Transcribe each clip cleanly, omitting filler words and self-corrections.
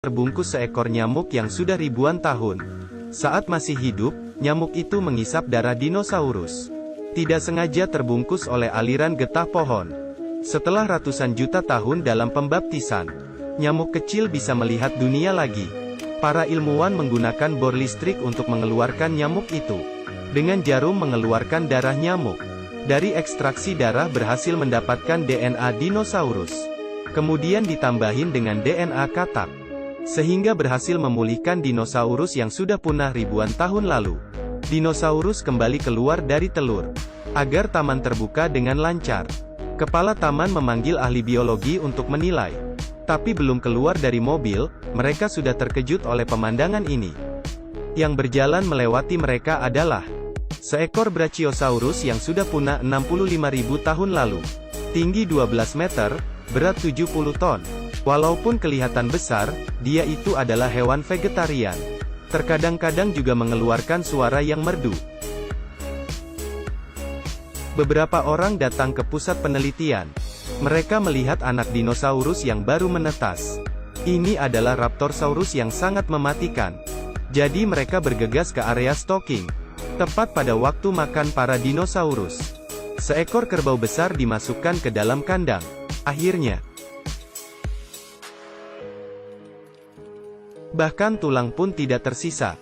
terbungkus seekor nyamuk yang sudah ribuan tahun. Saat masih hidup, nyamuk itu menghisap darah dinosaurus. Tidak sengaja terbungkus oleh aliran getah pohon. Setelah ratusan juta tahun dalam pembaptisan, nyamuk kecil bisa melihat dunia lagi. Para ilmuwan menggunakan bor listrik untuk mengeluarkan nyamuk itu. Dengan jarum mengeluarkan darah nyamuk. Dari ekstraksi darah berhasil mendapatkan DNA dinosaurus. Kemudian ditambahin dengan DNA katak. Sehingga berhasil memulihkan dinosaurus yang sudah punah ribuan tahun lalu. Dinosaurus kembali keluar dari telur. Agar taman terbuka dengan lancar. Kepala taman memanggil ahli biologi untuk menilai. Tapi belum keluar dari mobil, mereka sudah terkejut oleh pemandangan ini. Yang berjalan melewati mereka adalah seekor Brachiosaurus yang sudah punah 65.000 tahun lalu. Tinggi 12 meter, berat 70 ton. Walaupun kelihatan besar, dia itu adalah hewan vegetarian. Terkadang-kadang juga mengeluarkan suara yang merdu. Beberapa orang datang ke pusat penelitian. Mereka melihat anak dinosaurus yang baru menetas. Ini adalah Raptorsaurus yang sangat mematikan. Jadi mereka bergegas ke area stocking. Tepat pada waktu makan para dinosaurus. Seekor kerbau besar dimasukkan ke dalam kandang. Akhirnya, bahkan tulang pun tidak tersisa.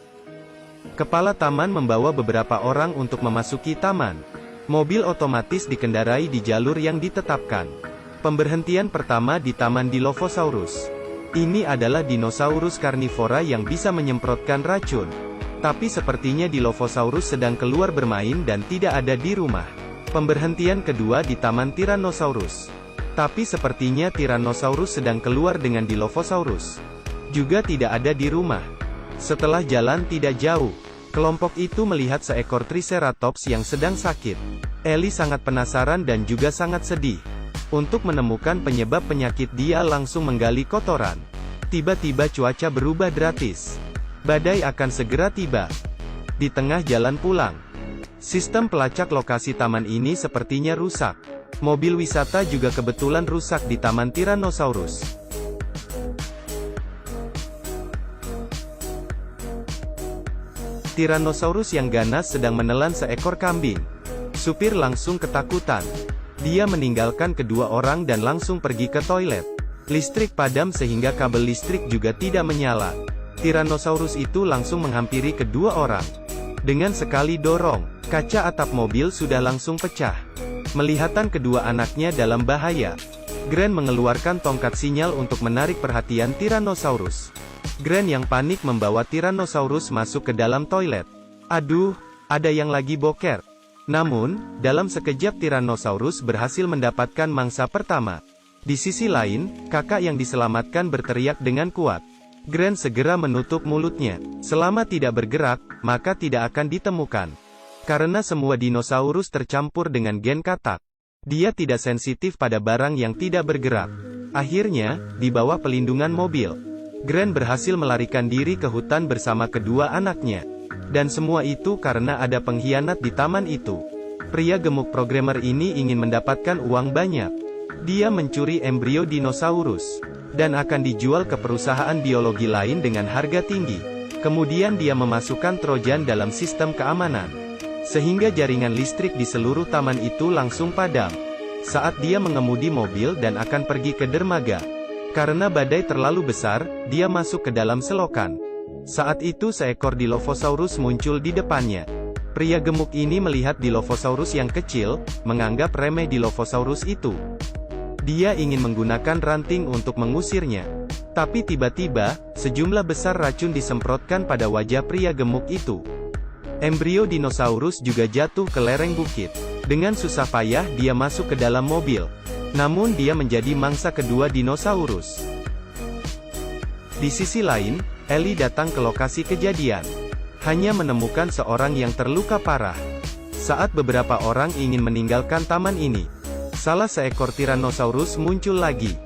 Kepala taman membawa beberapa orang untuk memasuki taman. Mobil otomatis dikendarai di jalur yang ditetapkan. Pemberhentian pertama di Taman Dilophosaurus. Ini adalah dinosaurus karnivora yang bisa menyemprotkan racun. Tapi sepertinya Dilophosaurus sedang keluar bermain dan tidak ada di rumah. Pemberhentian kedua di Taman Tyrannosaurus. Tapi sepertinya Tyrannosaurus sedang keluar dengan Dilophosaurus. Juga tidak ada di rumah. Setelah jalan tidak jauh, kelompok itu melihat seekor Triceratops yang sedang sakit. Ellie sangat penasaran dan juga sangat sedih. Untuk menemukan penyebab penyakit dia langsung menggali kotoran. Tiba-tiba cuaca berubah drastis. Badai akan segera tiba. Di tengah jalan pulang, sistem pelacak lokasi taman ini sepertinya rusak. Mobil wisata juga kebetulan rusak di Taman Tyrannosaurus. Tyrannosaurus yang ganas sedang menelan seekor kambing. Supir langsung ketakutan. Dia meninggalkan kedua orang dan langsung pergi ke toilet. Listrik padam sehingga kabel listrik juga tidak menyala. Tyrannosaurus itu langsung menghampiri kedua orang. Dengan sekali dorong, kaca atap mobil sudah langsung pecah. Melihatan kedua anaknya dalam bahaya, Grant mengeluarkan tongkat sinyal untuk menarik perhatian Tyrannosaurus. Grant yang panik membawa Tyrannosaurus masuk ke dalam toilet. Aduh, ada yang lagi boker. Namun, dalam sekejap Tyrannosaurus berhasil mendapatkan mangsa pertama. Di sisi lain, kakak yang diselamatkan berteriak dengan kuat. Grant segera menutup mulutnya. Selama tidak bergerak, maka tidak akan ditemukan. Karena semua dinosaurus tercampur dengan gen katak. Dia tidak sensitif pada barang yang tidak bergerak. Akhirnya, di bawah pelindungan mobil, Grant berhasil melarikan diri ke hutan bersama kedua anaknya. Dan semua itu karena ada pengkhianat di taman itu. Pria gemuk programmer ini ingin mendapatkan uang banyak. Dia mencuri embrio dinosaurus. Dan akan dijual ke perusahaan biologi lain dengan harga tinggi. Kemudian dia memasukkan Trojan dalam sistem keamanan. Sehingga jaringan listrik di seluruh taman itu langsung padam. Saat dia mengemudi mobil dan akan pergi ke dermaga. Karena badai terlalu besar, dia masuk ke dalam selokan. Saat itu seekor Dilophosaurus muncul di depannya. Pria gemuk ini melihat Dilophosaurus yang kecil, menganggap remeh Dilophosaurus itu. Dia ingin menggunakan ranting untuk mengusirnya. Tapi tiba-tiba, sejumlah besar racun disemprotkan pada wajah pria gemuk itu. Embrio dinosaurus juga jatuh ke lereng bukit. Dengan susah payah dia masuk ke dalam mobil. Namun dia menjadi mangsa kedua dinosaurus. Di sisi lain, Ellie datang ke lokasi kejadian. Hanya menemukan seorang yang terluka parah. Saat beberapa orang ingin meninggalkan taman ini, salah seekor Tyrannosaurus muncul lagi.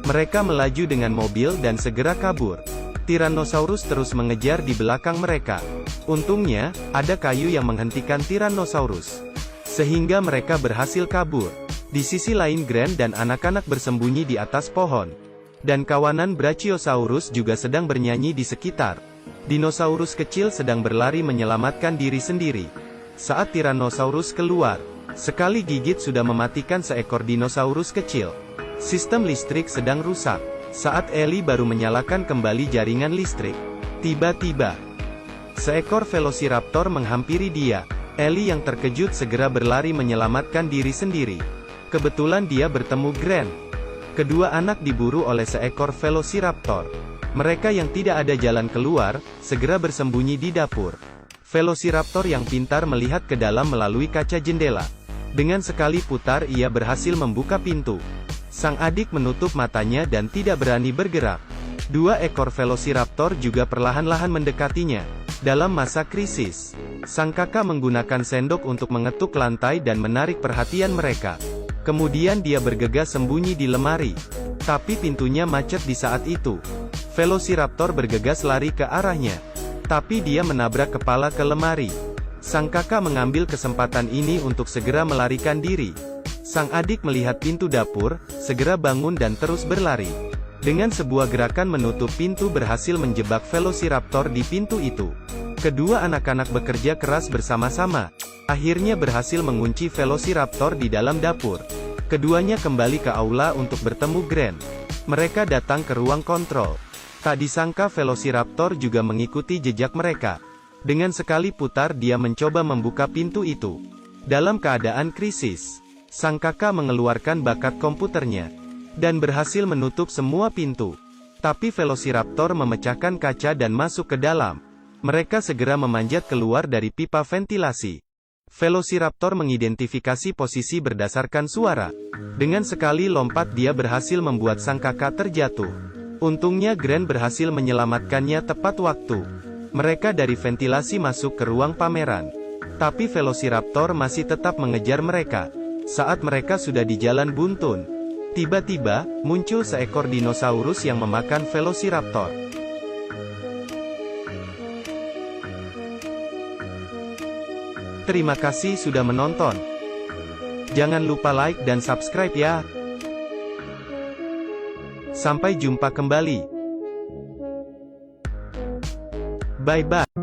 Mereka melaju dengan mobil dan segera kabur. Tyrannosaurus terus mengejar di belakang mereka. Untungnya, ada kayu yang menghentikan Tyrannosaurus. Sehingga mereka berhasil kabur. Di sisi lain Grant dan anak-anak bersembunyi di atas pohon. Dan kawanan Brachiosaurus juga sedang bernyanyi di sekitar. Dinosaurus kecil sedang berlari menyelamatkan diri sendiri. Saat Tyrannosaurus keluar, sekali gigit sudah mematikan seekor dinosaurus kecil. Sistem listrik sedang rusak. Saat Ellie baru menyalakan kembali jaringan listrik, tiba-tiba seekor Velociraptor menghampiri dia. Ellie yang terkejut segera berlari menyelamatkan diri sendiri. Kebetulan dia bertemu Grant. Kedua anak diburu oleh seekor Velociraptor. Mereka yang tidak ada jalan keluar, segera bersembunyi di dapur. Velociraptor yang pintar melihat ke dalam melalui kaca jendela. Dengan sekali putar ia berhasil membuka pintu. Sang adik menutup matanya dan tidak berani bergerak. Dua ekor Velociraptor juga perlahan-lahan mendekatinya. Dalam masa krisis, sang kakak menggunakan sendok untuk mengetuk lantai dan menarik perhatian mereka. Kemudian dia bergegas sembunyi di lemari. Tapi pintunya macet di saat itu. Velociraptor bergegas lari ke arahnya. Tapi dia menabrak kepala ke lemari. Sang kakak mengambil kesempatan ini untuk segera melarikan diri. Sang adik melihat pintu dapur, segera bangun dan terus berlari. Dengan sebuah gerakan menutup pintu berhasil menjebak Velociraptor di pintu itu. Kedua anak-anak bekerja keras bersama-sama. Akhirnya berhasil mengunci Velociraptor di dalam dapur. Keduanya kembali ke aula untuk bertemu Grant. Mereka datang ke ruang kontrol. Tak disangka Velociraptor juga mengikuti jejak mereka. Dengan sekali putar dia mencoba membuka pintu itu. Dalam keadaan krisis, sang kakak mengeluarkan bakat komputernya. Dan berhasil menutup semua pintu. Tapi Velociraptor memecahkan kaca dan masuk ke dalam. Mereka segera memanjat keluar dari pipa ventilasi. Velociraptor mengidentifikasi posisi berdasarkan suara. Dengan sekali lompat dia berhasil membuat sang kakak terjatuh. Untungnya Grant berhasil menyelamatkannya tepat waktu. Mereka dari ventilasi masuk ke ruang pameran. Tapi Velociraptor masih tetap mengejar mereka. Saat mereka sudah di jalan buntun, tiba-tiba, muncul seekor dinosaurus yang memakan Velociraptor. Terima kasih sudah menonton. Jangan lupa like dan subscribe ya. Sampai jumpa kembali. Bye-bye.